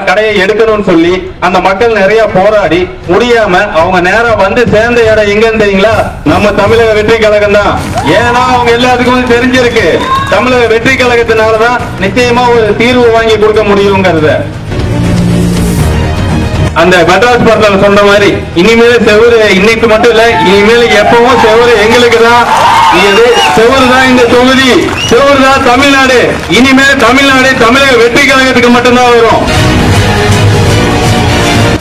கடையை எடுக்கணும்னு சொல்லி அந்த மக்கள் நிறைய போராடி முடியாம அவங்க நேரம் வந்து சேர்ந்த இடம் எங்கன்னு தெரியுங்களா? நம்ம தமிழக வெற்றி கழகம் தான். ஏன்னா அவங்க எல்லாத்துக்கும் தெரிஞ்சிருக்கு, தமிழக வெற்றி கழகத்தினாலதான் நிச்சயமா ஒரு தீர்வு வாங்கி கொடுக்க முடியுங்கிறத. அந்த மெட்ராஸ் படத்துல சொன்ன மாதிரி இனிமேல் செவரு இன்னைக்கு மட்டும் இல்ல, இனிமேல் எப்பவும் செவரு எங்களுக்கு தான். செவரு தான் இந்த தொகுதி, செவரு தான் தமிழ்நாடு. இனிமேல் தமிழ்நாடு தமிழக வெற்றி கழகத்துக்கு மட்டும்தான் வரும்.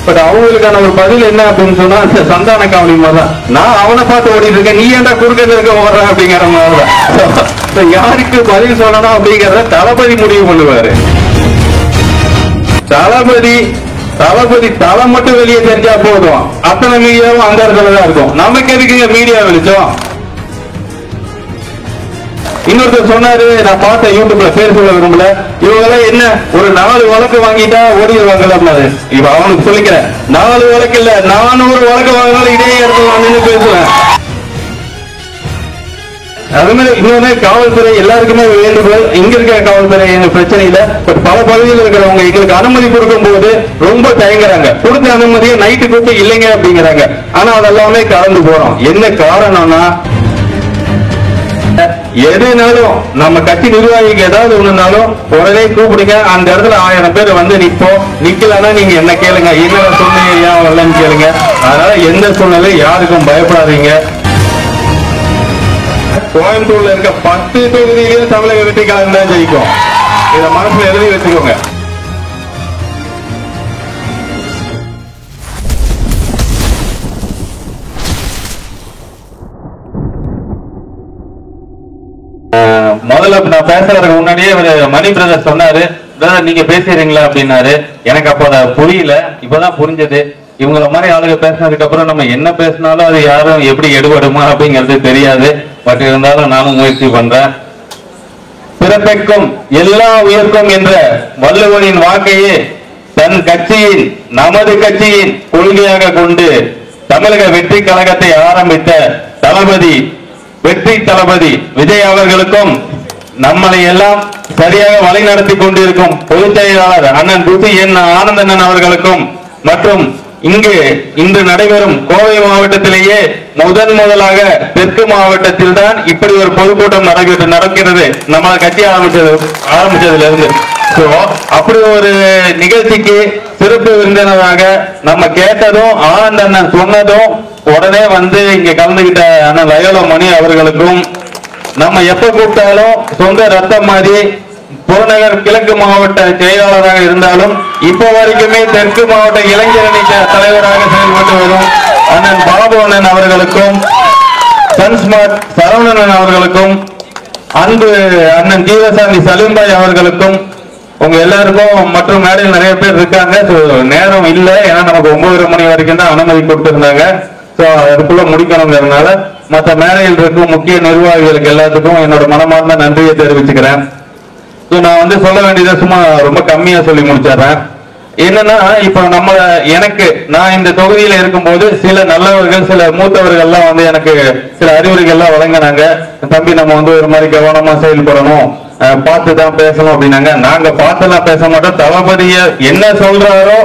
பட் அவங்களுக்கான ஒரு பதில் என்ன அப்படின்னு சொன்னா, சந்தான காவலி மாதிரிதான், நான் அவனை பார்த்து ஓடிட்டு இருக்கேன், நீ ஏன்டா குறுக்க இருக்க ஓடுற அப்படிங்கிற மாதிரிதான். யாருக்கு பதில் சொல்லணும் அப்படிங்கறத தளபதி முடிவு பண்ணுவாரு. தளபதி தலை மட்டும் வெளியே தெரிஞ்சா போதும், அத்தனை மீடியாவும் அந்த இடத்துலதான் இருக்கும். நமக்கு எதுக்குங்க மீடியா வெளிச்சம்? இன்னொருத்தர் சொன்னாரு, நான் பார்த்தேன் யூடியூப்ல, பேர் சொல்ல விரும்பல, இவங்க எல்லாம் என்ன ஒரு 4 வழக்கு வாங்கிட்டா ஓடிடுவாங்க. இப்ப அவனுக்கு சொல்லிக்கிறேன், 4 வழக்கு இல்ல 400 வழக்கு வாங்கினாலும் இதே இடத்துல வந்து பேசுவேன். அது மாதிரி இன்னொன்னு, காவல்துறை எல்லாருக்குமே வேண்டுகோள், இங்க இருக்க காவல்துறை எங்க பிரச்சனை இல்ல, பட் பல பகுதியில் இருக்கிறவங்க எங்களுக்கு அனுமதி கொடுக்கும் போது ரொம்ப தயங்குறாங்க. கொடுத்த அனுமதியை நைட்டு கூப்பிட்டு இல்லைங்க அப்படிங்கிறாங்க. ஆனா அதெல்லாமே கலந்து போறோம். என்ன காரணம்னா, எதுனாலும் நம்ம கட்சி நிர்வாகிக்கு ஏதாவது ஒண்ணுனாலும் உடனே கூப்பிடுங்க, அந்த இடத்துல 1000 பேர் வந்து நிற்போம். நிக்கலன்னா நீங்க என்ன கேளுங்க, என்ன சொன்னீங்க ஏன் வரலன்னு கேளுங்க. அதனால எந்த சூழ்நிலை யாருக்கும் பயப்படாதீங்க. கோயம்புத்தூர்ல இருக்க 10 தொகுதியிலும் தமிழக வெற்றி கழகம் தான் ஜெயிக்கும். இத மனசுல எழுதி வச்சுக்கோங்க. முதல்ல நான் பேசுறதுக்கு முன்னாடியே மணி பிரதர் சொன்னாரு, பிரதர் நீங்க பேசுறீங்களா அப்படின்னாரு. எனக்கு அப்ப அதை புரியல, இப்பதான் புரிஞ்சது. இவங்கள மாதிரி ஆளுங்க பேசினதுக்கு அப்புறம் நம்ம என்ன பேசினாலும் அது யாரும் எப்படி எடுபடுமா அப்படிங்கிறது தெரியாது. பட் இருந்தாலும் நானும் முயற்சி பண்றேன். பிறப்பிற்கும் எல்லா உயர்க்கும் என்ற வள்ளுவனின் வாக்கையே தன் கட்சியின், நமது கட்சியின் கொள்கையாக கொண்டு தமிழக வெற்றி கழகத்தை ஆரம்பித்த தளபதி, வெற்றி தளபதி விஜய் அவர்களுக்கும், நம்மளை எல்லாம் சரியாக வழிநடத்தி கொண்டிருக்கும் பொதுச் செயலாளர் அண்ணன் ருசி என் ஆனந்தண்ணன் அவர்களுக்கும், மற்றும் இங்கு இன்று நடைபெறும் கோவை மாவட்டத்திலேயே முதலாக தெற்கு மாவட்டத்தில் தான் இப்படி ஒரு பொதுக்கூட்டம் நடக்கிறது நம்ம கட்சி ஆரம்பிச்சதுல இருந்து. அப்படி ஒரு நிகழ்ச்சிக்கு சிறப்பு விருந்தினராக நம்ம கேட்டதும், ஆனந்த அண்ணன் சொன்னதும் உடனே வந்து இங்க கலந்துகிட்ட அண்ணன் லயோலா மணி அவர்களுக்கும், நம்ம எப்ப கூப்பிட்டாலும் சொந்த ரத்தம் மாதிரி புறநகர் கிழக்கு மாவட்ட செயலாளராக இருந்தாலும் இப்ப வரைக்குமே தெற்கு மாவட்ட இளைஞரணி தலைவராக செயல்பட்டு வரும் அண்ணன் பாபு அண்ணன் அவர்களுக்கும், சன்ஸ்மார்ட் சரவணன் அவர்களுக்கும், அன்பு அண்ணன் ஜீவசாந்தி சலீம்பாய் அவர்களுக்கும், உங்க எல்லாருக்கும், மற்றும் மேடையில் நிறைய பேர் இருக்காங்க. நேரம் இல்லை, ஏன்னா நமக்கு 9:30 மணி வரைக்கும் தான் அனுமதி கொடுத்திருந்தாங்க. அதுக்குள்ள முடிக்கணுங்கிறதுனால மற்ற மேடையில் இருக்கும் முக்கிய நிர்வாகிகளுக்கு எல்லாத்துக்கும் என்னோட மனமார்ந்த நன்றியை தெரிவிச்சுக்கிறேன். நான் வந்து சொல்ல வேண்டியதை சும்மா ரொம்ப கம்மியா சொல்லி முடிச்சிடுறேன். என்னன்னா, இப்ப நான் இந்த தொகுதியில இருக்கும்போது சில நல்லவர்கள், சில மூத்தவர்கள்லாம் வந்து எனக்கு சில அறிவுரைகள்லாம் வழங்கினாங்க. தம்பி நம்ம வந்து ஒரு மாதிரி கவனமா செயல்படணும், பார்த்துதான் பேசணும் அப்படின்னாங்க. நாங்க பார்த்துலாம் பேச மாட்டோம், தளபதிய என்ன சொல்றாரோ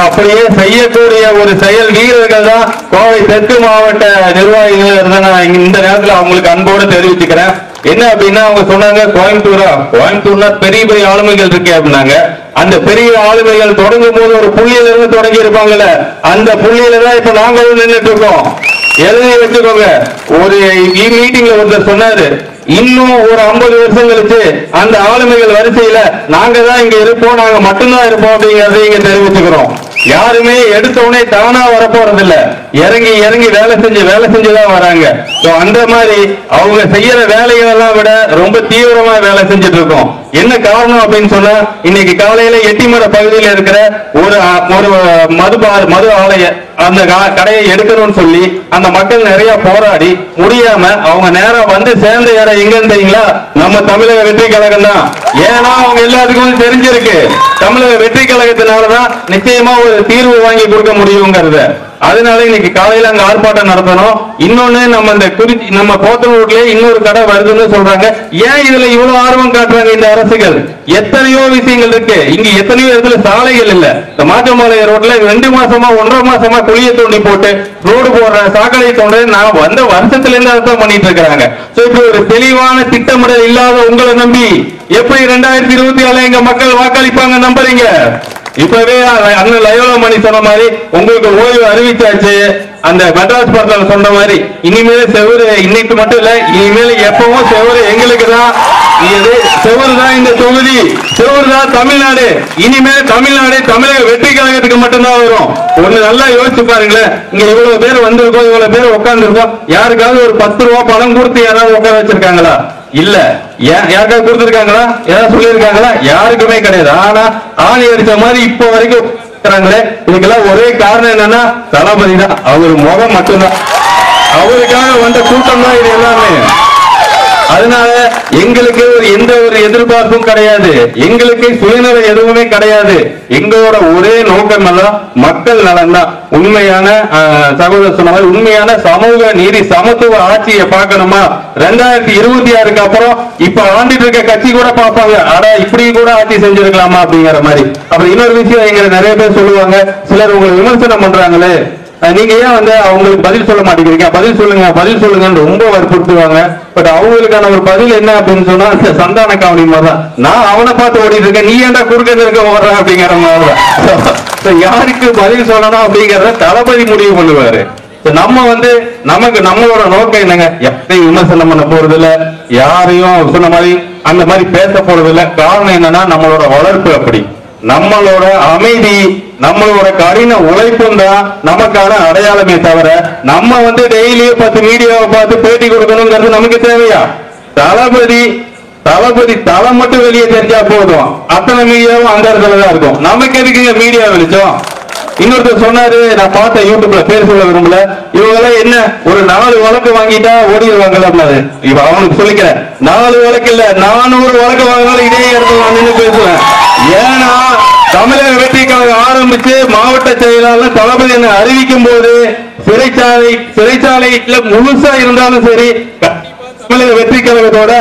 அப்படியே செய்யக்கூடிய ஒரு செயல் வீரர்கள் தான் கோவை தெற்கு மாவட்ட நிர்வாகிகள். நான் இந்த நேரத்தில் அவங்களுக்கு அன்போடு தெரிவிச்சுக்கிறேன். என்ன அப்படின்னா, அவங்க சொன்னாங்க, கோயம்புத்தூர்னா பெரிய பெரிய ஆளுமைகள் இருக்கு அப்படின்னாங்க. அந்த பெரிய ஆளுமைகள் தொடங்கும் போது ஒரு புள்ளியில இருந்து தொடங்கி இருப்பாங்கல்ல, அந்த புள்ளியில தான் இப்ப நாங்களும் நின்றுட்டு இருக்கோம். எழுதி வச்சுக்கோங்க. ஒரு மீட்டிங்ல ஒருத்தர் சொன்னாரு, இன்னும் ஒரு 50 வருஷம் கழிச்சு அந்த ஆளுமைகள் வரிசையில நாங்க தான் இங்க இருப்போம், நாங்க மட்டும்தான் இருப்போம் அப்படிங்கறத இங்க தெரிவிச்சுக்கிறோம். யாருமே எடுத்தோடனே தானா வரப்போறது இல்ல, இறங்கி இறங்கி வேலை செஞ்சுதான் வராங்க. அந்த மாதிரி அவங்க செய்யற வேலைகள் எல்லாம் விட ரொம்ப தீவிரமா வேலை செஞ்சுட்டு இருக்கோம். என்ன காரணம் அப்படின்னு சொன்னா, இன்னைக்கு காலையில எட்டிமர பகுதியில் இருக்கிற ஒரு மது ஆலய அந்த கடையை எடுக்கணும்னு சொல்லி அந்த மக்கள் நிறைய போராடி முடியாம அவங்க நேரம் வந்து சேர்ந்த இடம் எங்கன்னு தெரியுங்களா? நம்ம தமிழக வெற்றி கழகம் தான். ஏன்னா அவங்க எல்லாத்துக்கும் தெரிஞ்சிருக்கு, தமிழக வெற்றி கழகத்தினாலதான் நிச்சயமா ஒரு தீர்வு வாங்கி கொடுக்க முடியுங்கிறத. அதனால இன்னைக்கு காலையில அங்க ஆர்ப்பாட்டம் நடத்தணும். இன்னொன்னு நம்ம இந்த குறிச்சி நம்ம போத்தனூர்லயே இன்னொரு கடை வருதுன்னு சொல்றாங்க. ஏன் இதுல இவ்வளவு ஆர்வம் காட்டுறாங்க இந்த அரசுகள்? எத்தனையோ விஷயங்கள் இருக்கு. இங்க எத்தனையோ இடத்துல சாலைகள் இல்ல. இந்த மாற்றமலை ரோட்ல 2 மாசமா 1.5 மாசமா குழிய தோண்டி போட்டு ரோடு போடுற சாக்கடை தோண்ட நான் வந்த வருஷத்துல இருந்து அதான் பண்ணிட்டு இருக்காங்க. இப்படி ஒரு தெளிவான திட்டமிடல் இல்லாத உங்களை நம்பி எப்படி 2024 எங்க மக்கள் வாக்களிப்பாங்க நம்புறீங்க? இப்பவே அண்ணன் லயோலா மணி சொன்ன மாதிரி உங்களுக்கு ஓய்வு அறிவிச்சாச்சு. அந்த மெட்ராஸ் படத்துல சொன்ன மாதிரி இனிமேல் செவரு இன்னைக்கு மட்டும் இல்ல, இனிமேல் எப்பவும் செவரு எங்களுக்கு தான். செவரு தான் இந்த தொகுதி, செவரு தான் தமிழ்நாடு. இனிமேல் தமிழ்நாடு தமிழக வெற்றி கழகத்துக்கு மட்டும்தான் வரும். ஒண்ணு நல்லா யோசிச்சு பாருங்களேன். இங்க இவ்வளவு பேர் வந்திருக்கோம், இவ்வளவு பேர் உட்கார்ந்து இருக்கோம். யாருக்காவது ஒரு 10 ரூபாய் பணம் கொடுத்து யாராவது உட்கார வச்சிருக்காங்களா? இல்ல. யாருக்காவது கொடுத்திருக்காங்களா? யாராவது சொல்லியிருக்காங்களா? யாருக்குமே கிடையாது. ஆனா ஆணி அடிச்ச மாதிரி இப்ப வரைக்கும் இதுக்கெல்லாம் ஒரே காரணம் என்னன்னா தளபதி தான். அவர் முகம் மட்டும்தான். அவருக்காக வந்த கூட்டம் தான் இது எல்லாமே. அதனால எங்களுக்கு எந்த ஒரு எதிர்பார்ப்பும் கிடையாது. எங்களுக்கு சுயநல எதுவுமே கிடையாது. எங்களோட ஒரே நோக்கம் எல்லாம் மக்கள் நலன் தான். உண்மையான சகோதரர் சொன்ன மாதிரி உண்மையான சமூக நீதி சமத்துவ ஆட்சியை பார்க்கணுமா? 2026க்கு அப்புறம் இப்ப ஆண்டிட்டு இருக்க கட்சி கூட பார்ப்பாங்க, ஆனா இப்படி கூட ஆட்சி செஞ்சிருக்கலாமா அப்படிங்கிற மாதிரி. அப்புறம் இன்னொரு விஷயம் எங்க நிறைய பேர் சொல்லுவாங்க, சிலர் உங்களை விமர்சனம் பண்றாங்களே, நீங்க ஏன் வந்து அவங்களுக்கு பதில் சொல்ல மாட்டேங்கிறீங்க, பதில் சொல்லுங்க பதில் சொல்லுங்கன்னு ரொம்ப வற்புறுத்துவாங்க. பட் அவங்களுக்கான ஒரு பதில் என்ன அப்படின்னு சொன்னா அந்த சந்தான காவணி மாதிரிதான். நான் அவனை பார்த்து ஓடிட்டு இருக்கேன், நீ ஏன்டா குறுக்க இருக்க ஓடுற அப்படிங்கிற மாதிரிதான். யாருக்கு பதில் சொல்லணும் அப்படிங்கறத தளபதி முடிவு பண்ணுவாரு. நம்ம வந்து நமக்கு நம்மளோட நோக்கம் என்னங்க? எப்பயும் விமர்சனம் பண்ண போறது இல்ல, யாரையும் சொன்ன மாதிரி அந்த மாதிரி பேச போறது இல்ல. காரணம் என்னன்னா நம்மளோட வளர்ப்பு அப்படி, நம்மளோட அமைதி, நம்மளோட கடின உழைப்பும் தான் நமக்கான அடையாளமே தவிர நம்ம வந்து டெய்லியும் 10 மீடியாவை பார்த்து பேட்டி கொடுக்கணுங்கிறது நமக்கு தேவையா? தளபதி தலை மட்டும் வெளியே தெரிஞ்சா போதும், அத்தனை மீடியாவும் அந்த இடத்துலதான் இருக்கும். நமக்கு எதுக்குங்க மீடியா வெளிச்சம்? இன்னொருத்தர் சொன்னாரு, நான் பார்த்தேன் யூடியூப்ல, பேர் சொல்ல விரும்பல, இவங்க எல்லாம் என்ன ஒரு 4 வழக்கு வாங்கிட்டா ஓடிடுவாங்கல்ல அப்படின்னாரு. இப்ப அவனுக்கு சொல்லிக்கிறேன், 4 வழக்கு இல்ல 400 வழக்கு வாங்கினாலும் இதே இடத்துல வந்து பேசுவேன். ஏன்னா தமிழக வெற்றி கழகம் ஆரம்பிச்சு மாவட்ட செயலாளர் தளபதி என்ன அறிவிக்கும் போது சிறைச்சாலையில முழுசா இருந்தாலும் சரி தமிழக வெற்றி கழகத்தோட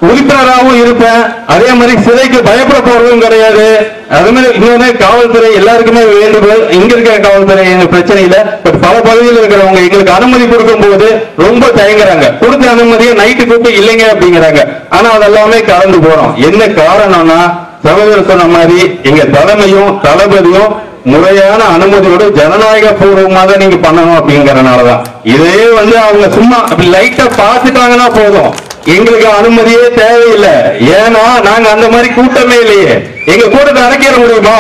உறுப்பினராகவும் இருப்பேன். அதே மாதிரி சிறைக்கு பயப்பட போறதும் கிடையாது. அதே மாதிரி இன்னொன்னு காவல்துறை எல்லாருக்குமே வேண்டுகோள், இங்க இருக்கிற காவல்துறை எங்க பிரச்சனை இல்ல, பட் பல பகுதியில் இருக்கிறவங்க எங்களுக்கு அனுமதி கொடுக்கும் போது ரொம்ப தயங்குறாங்க. கொடுத்த அனுமதியை நைட்டு கூப்பிட்டு இல்லைங்க அப்படிங்கிறாங்க. ஆனா அதெல்லாமே கலந்து போறோம். என்ன காரணம்னா சகோதரர் சொன்ன மாதிரி எங்க தலைமையும் தளபதியும் முறையான அனுமதியோட ஜனநாயக பூர்வமாக நீங்க பண்ணணும் அப்படிங்கறதுனாலதான். இதே வந்து அவங்க சும்மா அப்படி லைட்டா பாத்துட்டாங்கன்னா போதும், எங்களுக்கு அனுமதியே தேவையில்லை. ஏன்னா நாங்க அந்த மாதிரி கூட்டமே இல்லையே. எங்க கூட்டத்தை அடக்கிட முடியுமா?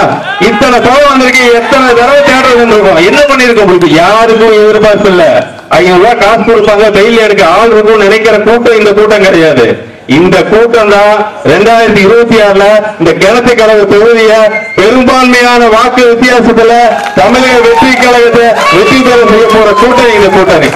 இத்தனை கோவம் வந்திருக்கு, எத்தனை தடவை தேட்டர் வந்திருக்கோம், என்ன பண்ணிருக்கோம்? உங்களுக்கு யாருக்கும் எதிர்பார்ப்பு இல்ல. 500 ரூபாய் காசு கொடுப்பாங்க, வெயில் எடுக்க ஆள் இருக்கும் நினைக்கிற கூட்டம் இந்த கூட்டம் கிடையாது. இந்த கூட்டம் தான் 2026ல இந்த கிணத்து கழக தொகுதிய பெரும்பான்மையான வாக்கு வித்தியாசத்துல தமிழக வெற்றி கழகத்தை வெற்றி பெற செய்ய போற கூட்டம் இந்த கூட்டணி.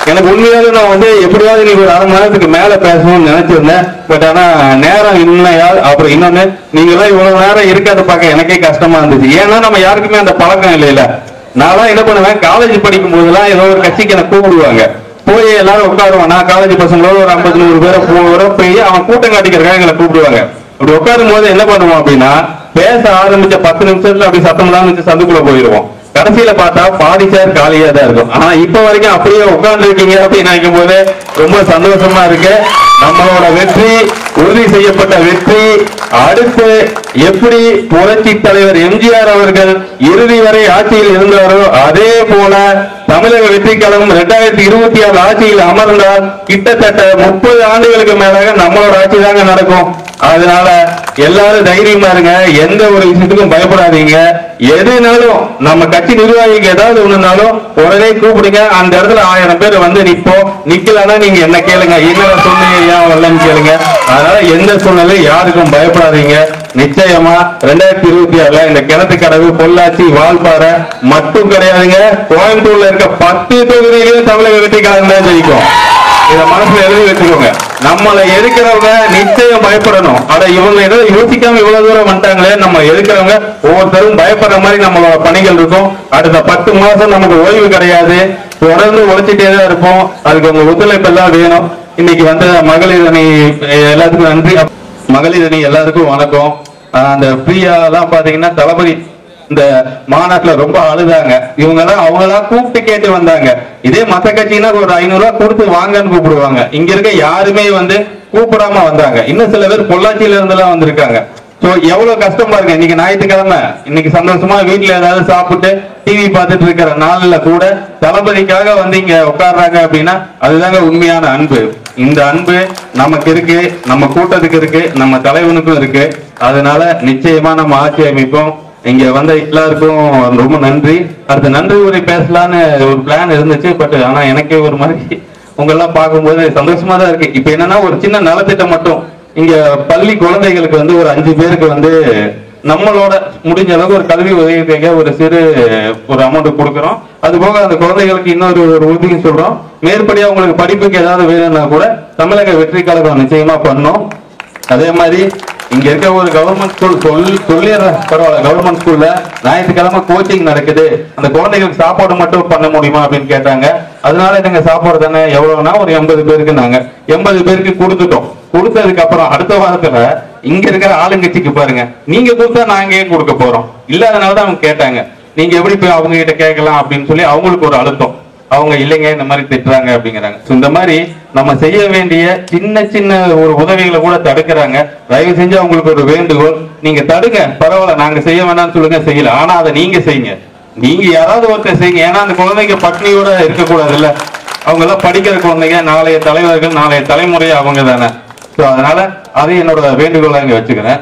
எனக்கு உண்மையாவது நான் வந்து எப்படியாவது நீங்க ஒரு 1/2 மணி நேரத்துக்கு மேல பேசணும்னு நினைச்சிருந்தேன். பட் ஆனா நேரம் இல்லையா. அப்புறம் இன்னொன்னு, நீங்க எல்லாம் இவ்வளவு நேரம் இருக்கிறத பார்க்க எனக்கே கஷ்டமா இருந்துச்சு. ஏன்னா நம்ம யாருக்குமே அந்த பழக்கம் இல்லையில. நான் என்ன பண்ணுவேன், காலேஜ் படிக்கும் போதெல்லாம் ஏதோ ஒரு கட்சிக்கு என்ன கூப்பிடுவாங்க, போய் எல்லாரும் உட்காருவான். நான் காலேஜ் பசங்களோட ஒரு 50-100 பேரை போய் அவன் கூட்டம் காட்டிக்கிறக்காக எங்களை கூப்பிடுவாங்க. அப்படி உட்காரும் போது என்ன பண்ணுவோம் அப்படின்னா, பேச ஆரம்பிச்ச 10 நிமிஷத்துல அப்படி சத்தம்லாம் வச்சு சந்துக்குள்ள போயிடுவோம். கடைசியில பார்த்தா பாதி சேர் காலியா தான் இருக்கும். ஆனா இப்ப வரைக்கும் அப்படியே உட்கார்ந்து இருக்கீங்க அப்படின்னு நினைக்கும் போது ரொம்ப சந்தோஷமா இருக்கு. நம்மளோட வெற்றி உறுதி செய்யப்பட்ட வெற்றி. அடுத்து எப்படி புரட்சி தலைவர் எம்ஜிஆர் அவர்கள் இறுதி வரை ஆட்சியில் இருந்தாரோ அதே போல தமிழக வெற்றி கழகம் 2026 ஆட்சியில் அமர்ந்தால் கிட்டத்தட்ட 30 ஆண்டுகளுக்கு மேலாக நம்மளோட ஆட்சி தாங்க நடக்கும். அதனால எல்லாரும் தைரியமா இருங்க, எந்த ஒரு விஷயத்துக்கும் பயப்படாதீங்க. எதுனாலும் நம்ம கட்சி நிர்வாகிக்கு ஏதாவது ஒண்ணுனாலும் உடனே கூப்பிடுங்க. அந்த இடத்துல 1000 பேர் வந்து நிப்போம். நிக்கலன்னா நீங்க என்ன கேளுங்க, என்ன சொன்னீங்க ஏன் வரலன்னு கேளுங்க. அதனால எந்த சூழ்நிலையும் யாருக்கும் பயப்படாதீங்க. நிச்சயமா 2026ல இந்த கிணத்து கடவு, பொள்ளாச்சி, வால்பாறை மட்டும் கிடையாதுங்க, கோயம்புத்தூர்ல இருக்க 10 தொகுதியிலும் தமிழக வெற்றி கழகம் தான் ஜெயிக்கும். இத மனசுல எழுதி வச்சுக்கோங்க. நம்மளை எதிர்க்கிறவங்க நிச்சயம் பயப்படணும். ஆனா இவங்க ஏதோ யோசிக்காம இவ்வளவு தூரம் வந்துட்டாங்களே, நம்ம எதிர்க்கிறவங்க ஒவ்வொருத்தரும் பயப்படுற மாதிரி நம்மளோட பணிகள் இருக்கும். அடுத்த 10 மாசம் நமக்கு ஓய்வு கிடையாது, தொடர்ந்து உழைச்சிட்டே தான் இருப்போம். அதுக்கு உங்க ஒத்துழைப்பு எல்லாம் வேணும். இன்னைக்கு வந்து மகளிர் அணி எல்லாத்துக்கும் நன்றி. மகளிர் அணி எல்லாருக்கும் வணக்கம். அந்த பிரியா எல்லாம் பாத்தீங்கன்னா தளபதி இந்த மாநாட்டுல ரொம்ப அழுதாங்க. இவங்க எல்லாம் அவங்களா கூப்பிட்டு கேட்டு வந்தாங்க. இதே மத்த கட்சினா ஒரு 500 ரூபாய் கொடுத்து வாங்கன்னு கூப்பிடுவாங்க. இங்க இருக்க யாருமே வந்து கூப்பிடாம வந்தாங்க. இன்னும் சில பேர் பொள்ளாச்சியில இருந்து எல்லாம் வந்திருக்காங்க. சோ எவ்வளவு கஷ்டமா இருக்கு. இன்னைக்கு ஞாயிற்றுக்கிழமை, இன்னைக்கு சந்தோஷமா வீட்டுல ஏதாவது சாப்பிட்டு டிவி பார்த்துட்டு இருக்கிற நாள்ல கூட தளபதிக்காக வந்து இங்க உட்கார்றாங்க அப்படின்னா அதுதாங்க உண்மையான அன்பு. இந்த அன்பு நமக்கு இருக்கு, நம்ம கூட்டத்துக்கு இருக்கு, நம்ம தலைவனுக்கும் இருக்கு. அதனால நிச்சயமா நம்ம ஆட்சி அமைப்போம். இங்க வந்த எல்லாருக்கும் ரொம்ப நன்றி. அடுத்த நன்றி உரை பேசலான்னு ஒரு பிளான் இருந்துச்சு. பட் ஆனா எனக்கு ஒரு மாதிரி உங்களெல்லாம் பார்க்கும்போது சந்தோஷமா தான் இருக்கு. இப்ப என்னன்னா ஒரு சின்ன நலத்திட்டம் மட்டும் இங்க பள்ளி குழந்தைகளுக்கு வந்து ஒரு 5 பேருக்கு வந்து நம்மளோட முடிஞ்ச அளவுக்கு ஒரு கல்வி உதவித்தொகை ஒரு சிறு ஒரு அமௌண்ட் கொடுக்குறோம். அது போக அந்த குழந்தைகளுக்கு இன்னொரு உதவியும் சொல்றோம். மேற்படியா உங்களுக்கு படிப்புக்கு ஏதாவது வேணும்னா கூட தமிழக வெற்றி கழகம் நிச்சயமா பண்ணோம். அதே மாதிரி இங்க இருக்க ஒரு கவர்மெண்ட் ஸ்கூல் சொல்லிடுற பரவாயில்ல, கவர்மெண்ட் ஸ்கூல்ல ஞாயிற்றுக்கிழமை கோச்சிங் நடக்குது. அந்த குழந்தைகளுக்கு சாப்பாடு மட்டும் பண்ண முடியுமா அப்படின்னு கேட்டாங்க. அதனால நீங்க சாப்பாடு தானே எவ்வளவுனா ஒரு 80 பேருக்கு நாங்க 80 பேருக்கு கொடுத்துட்டோம். கொடுத்ததுக்கு அப்புறம் அடுத்த வாரத்துல இங்க இருக்கிற ஆளுங்கட்சிக்கு பாருங்க, நீங்க கொடுத்தா நாங்க ஏன் கொடுக்க போறோம், இல்லாதனாலதான் அவங்க கேட்டாங்க. நீங்க எப்படி போய் அவங்க கிட்ட கேட்கலாம் அப்படின்னு சொல்லி அவங்களுக்கு ஒரு அழுத்தம். அவங்க இல்லைங்க இந்த மாதிரி திட்டுறாங்க அப்படிங்கிறாங்க. இந்த மாதிரி நம்ம செய்ய வேண்டிய சின்ன சின்ன ஒரு உதவிகளை கூட தடுக்கிறாங்க. தயவு செஞ்சு அவங்களுக்கு ஒரு வேண்டுகோள், நீங்க தடுங்க, பரவாயில்ல, நாங்க செய்ய வேணாம்னு சொல்லுங்க, செய்யல. ஆனா அதை நீங்க செய்யுங்க. நீங்க யாராவது ஒருத்தர் செய்யுங்க. ஏன்னா அந்த குழந்தைங்க பட்னியோட இருக்கக்கூடாது இல்ல. அவங்க எல்லாம் படிக்கிற குழந்தைங்க, நாளைய தலைவர்கள், நாளைய தலைமுறை அவங்க தானே. அதனால அதை என்னோட வேண்டுகோளா இங்க வச்சுக்கிறேன்.